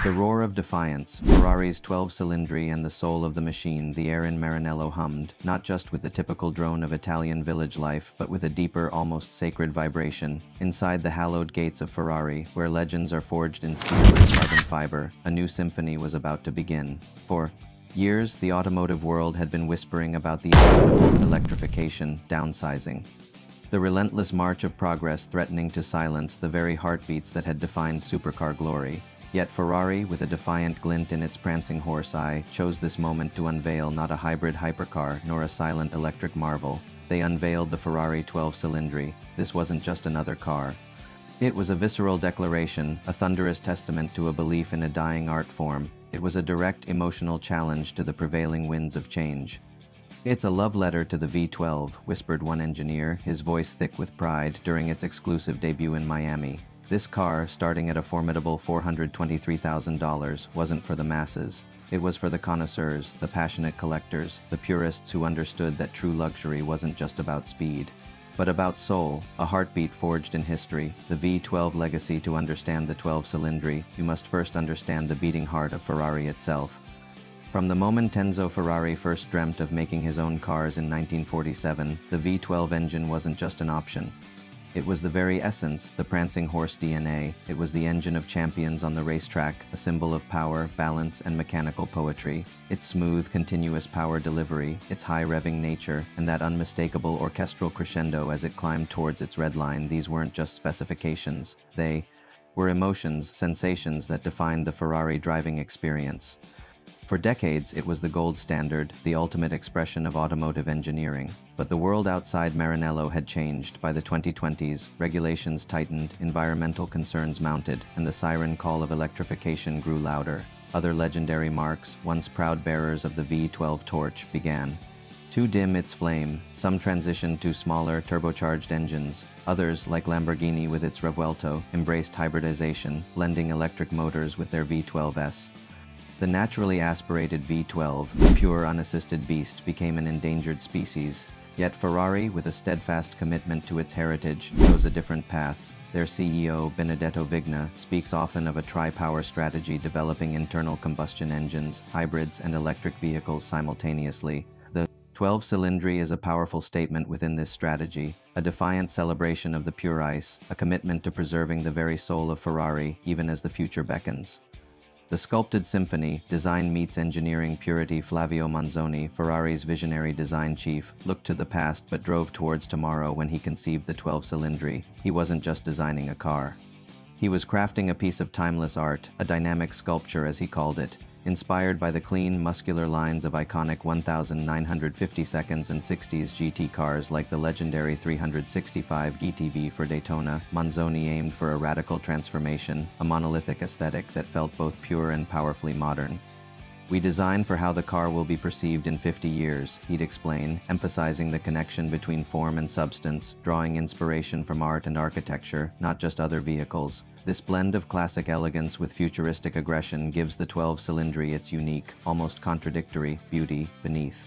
The roar of defiance, Ferrari's 12-Cilindri and the soul of the machine, the air in Maranello hummed, not just with the typical drone of Italian village life, but with a deeper, almost sacred vibration. Inside the hallowed gates of Ferrari, where legends are forged in steel and carbon fiber, a new symphony was about to begin. For years, the automotive world had been whispering about the inevitable electrification, downsizing. The relentless march of progress threatening to silence the very heartbeats that had defined supercar glory. Yet Ferrari, with a defiant glint in its prancing horse eye, chose this moment to unveil not a hybrid hypercar nor a silent electric marvel. They unveiled the Ferrari 12-Cilindri. This wasn't just another car. It was a visceral declaration, a thunderous testament to a belief in a dying art form. It was a direct emotional challenge to the prevailing winds of change. "It's a love letter to the V12, whispered one engineer, his voice thick with pride, during its exclusive debut in Miami. This car, starting at a formidable $423,000, wasn't for the masses. It was for the connoisseurs, the passionate collectors, the purists who understood that true luxury wasn't just about speed, but about soul, a heartbeat forged in history, the V12 legacy. To understand the 12-Cilindri, you must first understand the beating heart of Ferrari itself. From the moment Enzo Ferrari first dreamt of making his own cars in 1947, the V12 engine wasn't just an option. It was the very essence, the prancing horse DNA. It was the engine of champions on the racetrack, a symbol of power, balance, and mechanical poetry. Its smooth, continuous power delivery, its high-revving nature, and that unmistakable orchestral crescendo as it climbed towards its red line, these weren't just specifications. They were emotions, sensations that defined the Ferrari driving experience. For decades, it was the gold standard, the ultimate expression of automotive engineering. But the world outside Maranello had changed. By the 2020s, regulations tightened, environmental concerns mounted, and the siren call of electrification grew louder. Other legendary marques, once proud bearers of the V12 torch, began to dim its flame. Some transitioned to smaller, turbocharged engines. Others, like Lamborghini with its Revuelto, embraced hybridization, blending electric motors with their V12s. The naturally aspirated V12, the pure, unassisted beast, became an endangered species. Yet Ferrari, with a steadfast commitment to its heritage, chose a different path. Their CEO, Benedetto Vigna, speaks often of a tri-power strategy, developing internal combustion engines, hybrids, and electric vehicles simultaneously. The 12-Cilindri is a powerful statement within this strategy, a defiant celebration of the pure ice, a commitment to preserving the very soul of Ferrari, even as the future beckons. The sculpted symphony, design meets engineering purity. Flavio Manzoni, Ferrari's visionary design chief, looked to the past but drove towards tomorrow when he conceived the 12-Cilindri. He wasn't just designing a car. He was crafting a piece of timeless art, a dynamic sculpture as he called it, inspired by the clean, muscular lines of iconic 1950 seconds and 60s GT cars like the legendary 365 GTV for Daytona. Manzoni aimed for a radical transformation, a monolithic aesthetic that felt both pure and powerfully modern. "We design for how the car will be perceived in 50 years, he'd explain, emphasizing the connection between form and substance, drawing inspiration from art and architecture, not just other vehicles. This blend of classic elegance with futuristic aggression gives the 12-Cilindri its unique, almost contradictory, beauty beneath.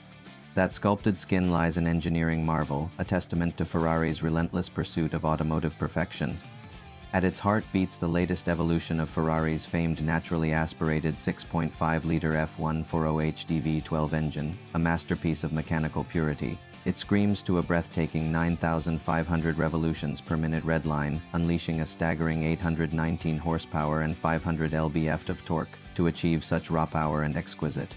That sculpted skin lies an engineering marvel, a testament to Ferrari's relentless pursuit of automotive perfection. At its heart beats the latest evolution of Ferrari's famed naturally aspirated 6.5-liter F140 V12 engine, a masterpiece of mechanical purity. It screams to a breathtaking 9,500 revolutions per minute redline, unleashing a staggering 819 horsepower and 500 lb-ft of torque to achieve such raw power and exquisite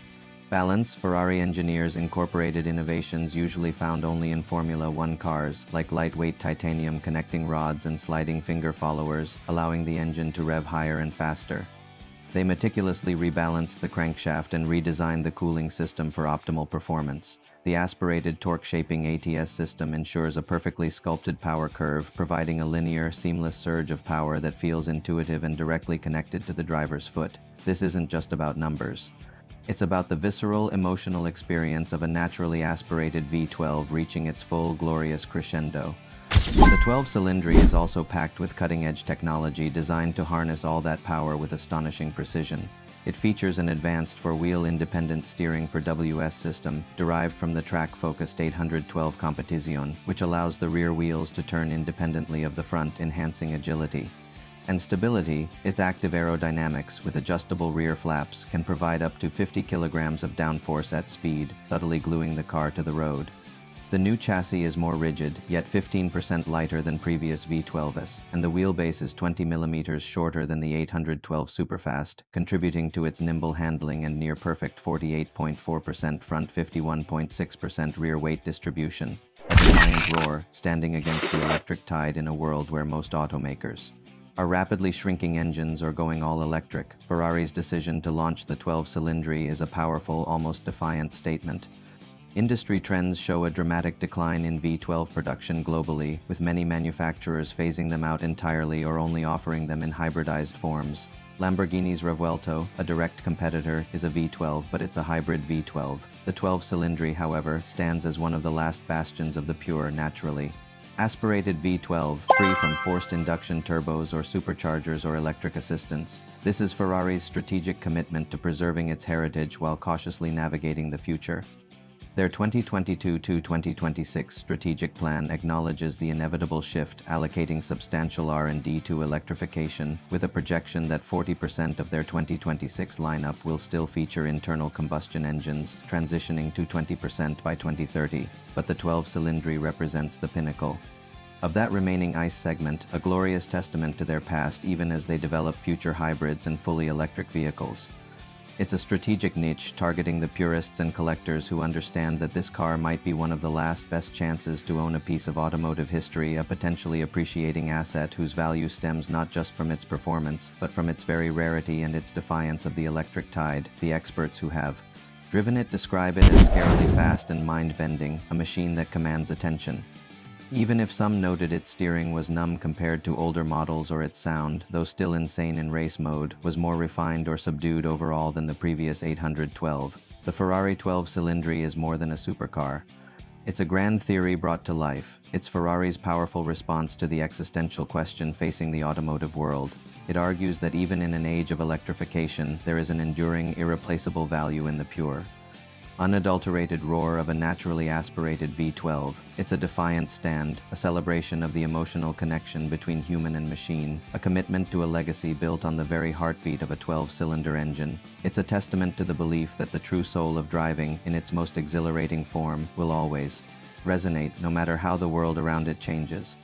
balance. Ferrari engineers incorporated innovations usually found only in Formula One cars, like lightweight titanium connecting rods and sliding finger followers, allowing the engine to rev higher and faster. They meticulously rebalanced the crankshaft and redesigned the cooling system for optimal performance. The aspirated torque-shaping ATS system ensures a perfectly sculpted power curve, providing a linear, seamless surge of power that feels intuitive and directly connected to the driver's foot. This isn't just about numbers. It's about the visceral, emotional experience of a naturally aspirated V12 reaching its full, glorious crescendo. The 12-Cilindri is also packed with cutting-edge technology designed to harness all that power with astonishing precision. It features an advanced four-wheel independent steering for WS system, derived from the track-focused 812 Competizione, which allows the rear wheels to turn independently of the front, enhancing agility. And stability, its active aerodynamics with adjustable rear flaps can provide up to 50 kilograms of downforce at speed, subtly gluing the car to the road. The new chassis is more rigid, yet 15% lighter than previous V12s, and the wheelbase is 20 millimeters shorter than the 812 Superfast, contributing to its nimble handling and near-perfect 48.4% front 51.6% rear weight distribution. A defiant roar, standing against the electric tide in a world where most automakers are rapidly shrinking engines or going all electric. Ferrari's decision to launch the 12 Cilindri is a powerful, almost defiant statement. Industry trends show a dramatic decline in V12 production globally, with many manufacturers phasing them out entirely or only offering them in hybridized forms. Lamborghini's Revuelto, a direct competitor, is a V12, but it's a hybrid V12. The 12 Cilindri, however, stands as one of the last bastions of the pure naturally aspirated V12, free from forced induction turbos or superchargers or electric assistance. This is Ferrari's strategic commitment to preserving its heritage while cautiously navigating the future. Their 2022-2026 strategic plan acknowledges the inevitable shift, allocating substantial R&D to electrification, with a projection that 40% of their 2026 lineup will still feature internal combustion engines, transitioning to 20% by 2030. But the 12 Cilindri represents the pinnacle of that remaining ICE segment, a glorious testament to their past even as they develop future hybrids and fully electric vehicles. It's a strategic niche targeting the purists and collectors who understand that this car might be one of the last best chances to own a piece of automotive history, a potentially appreciating asset whose value stems not just from its performance, but from its very rarity and its defiance of the electric tide. The experts who have driven it describe it as scarily fast and mind-bending, a machine that commands attention. Even if some noted its steering was numb compared to older models or its sound, though still insane in race mode, was more refined or subdued overall than the previous 812. The Ferrari 12 Cilindri is more than a supercar. It's a grand theory brought to life. It's Ferrari's powerful response to the existential question facing the automotive world. It argues that even in an age of electrification, there is an enduring, irreplaceable value in the pure, unadulterated roar of a naturally aspirated V12. It's a defiant stand, a celebration of the emotional connection between human and machine, a commitment to a legacy built on the very heartbeat of a 12-cylinder engine. It's a testament to the belief that the true soul of driving, in its most exhilarating form, will always resonate no matter how the world around it changes.